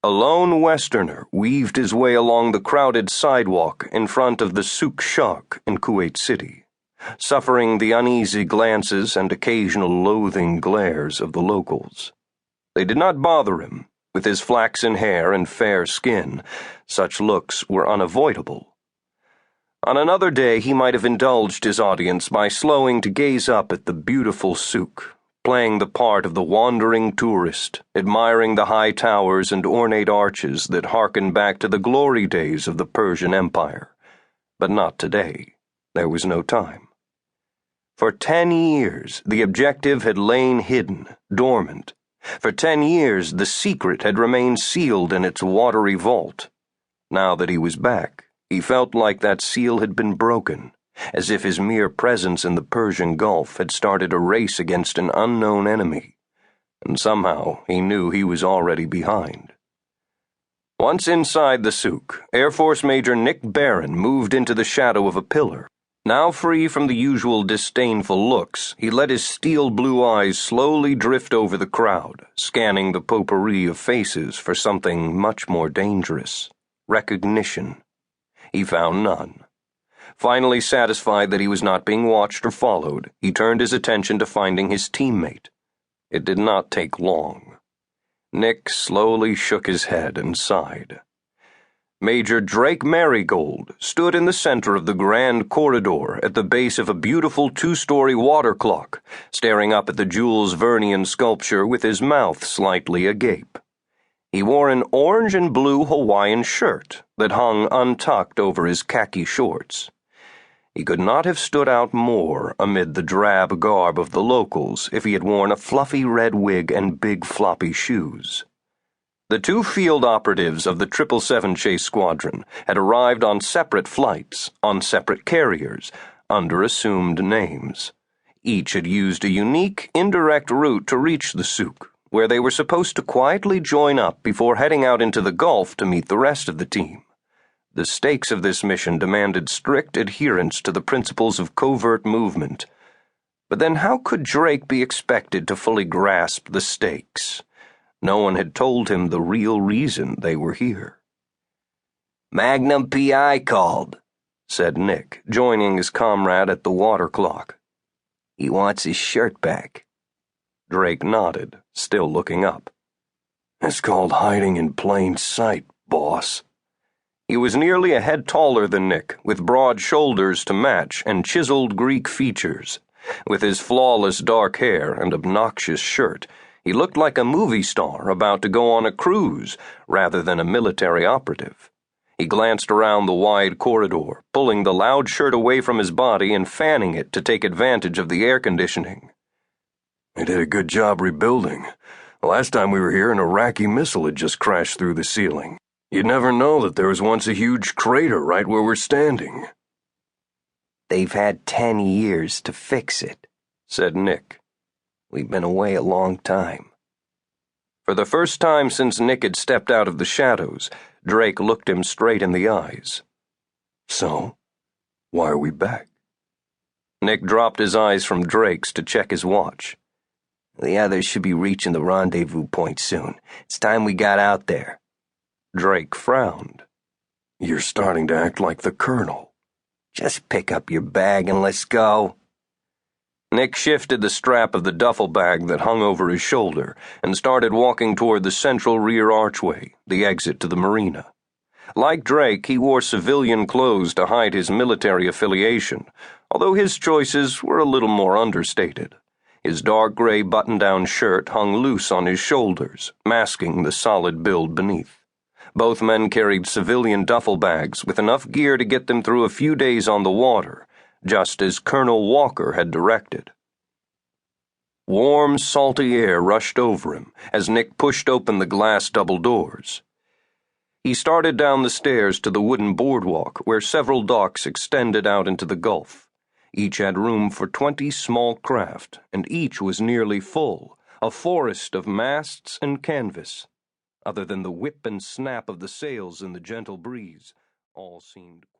A lone Westerner weaved his way along the crowded sidewalk in front of the Souk Shak in Kuwait City, suffering the uneasy glances and occasional loathing glares of the locals. They did not bother him. With his flaxen hair and fair skin, such looks were unavoidable. On another day he might have indulged his audience by slowing to gaze up at the beautiful souk, playing the part of the wandering tourist, admiring the high towers and ornate arches that hearken back to the glory days of the Persian Empire. But not today. There was no time. For 10 years, the objective had lain hidden, dormant. For 10 years, the secret had remained sealed in its watery vault. Now that he was back, he felt like that seal had been broken, as if his mere presence in the Persian Gulf had started a race against an unknown enemy, and somehow he knew he was already behind. Once inside the souk, Air Force Major Nick Barron moved into the shadow of a pillar. Now free from the usual disdainful looks, he let his steel-blue eyes slowly drift over the crowd, scanning the potpourri of faces for something much more dangerous: recognition. He found none. Finally satisfied that he was not being watched or followed, he turned his attention to finding his teammate. It did not take long. Nick slowly shook his head and sighed. Major Drake Marigold stood in the center of the grand corridor at the base of a beautiful 2-story water clock, staring up at the Jules Vernian sculpture with his mouth slightly agape. He wore an orange and blue Hawaiian shirt that hung untucked over his khaki shorts. He could not have stood out more amid the drab garb of the locals if he had worn a fluffy red wig and big floppy shoes. The 2 field operatives of the 777 Chase Squadron had arrived on separate flights, on separate carriers, under assumed names. Each had used a unique, indirect route to reach the souk, where they were supposed to quietly join up before heading out into the Gulf to meet the rest of the team. The stakes of this mission demanded strict adherence to the principles of covert movement. But then how could Drake be expected to fully grasp the stakes? No one had told him the real reason they were here. "Magnum P.I. called," said Nick, joining his comrade at the water clock. "He wants his shirt back." Drake nodded, still looking up. "It's called hiding in plain sight, boss." He was nearly a head taller than Nick, with broad shoulders to match and chiseled Greek features. With his flawless dark hair and obnoxious shirt, he looked like a movie star about to go on a cruise rather than a military operative. He glanced around the wide corridor, pulling the loud shirt away from his body and fanning it to take advantage of the air conditioning. "They did a good job rebuilding. The last time we were here, an Iraqi missile had just crashed through the ceiling. You'd never know that there was once a huge crater right where we're standing." "They've had 10 years to fix it," said Nick. "We've been away a long time." For the first time since Nick had stepped out of the shadows, Drake looked him straight in the eyes. "So, why are we back?" Nick dropped his eyes from Drake's to check his watch. "The others should be reaching the rendezvous point soon. It's time we got out there." Drake frowned. "You're starting to act like the Colonel." "Just pick up your bag and let's go." Nick shifted the strap of the duffel bag that hung over his shoulder and started walking toward the central rear archway, the exit to the marina. Like Drake, he wore civilian clothes to hide his military affiliation, although his choices were a little more understated. His dark gray button-down shirt hung loose on his shoulders, masking the solid build beneath. Both men carried civilian duffel bags with enough gear to get them through a few days on the water, just as Colonel Walker had directed. Warm, salty air rushed over him as Nick pushed open the glass double doors. He started down the stairs to the wooden boardwalk where several docks extended out into the Gulf. Each had room for 20 small craft, and each was nearly full, a forest of masts and canvas. Other than the whip and snap of the sails in the gentle breeze, all seemed quiet.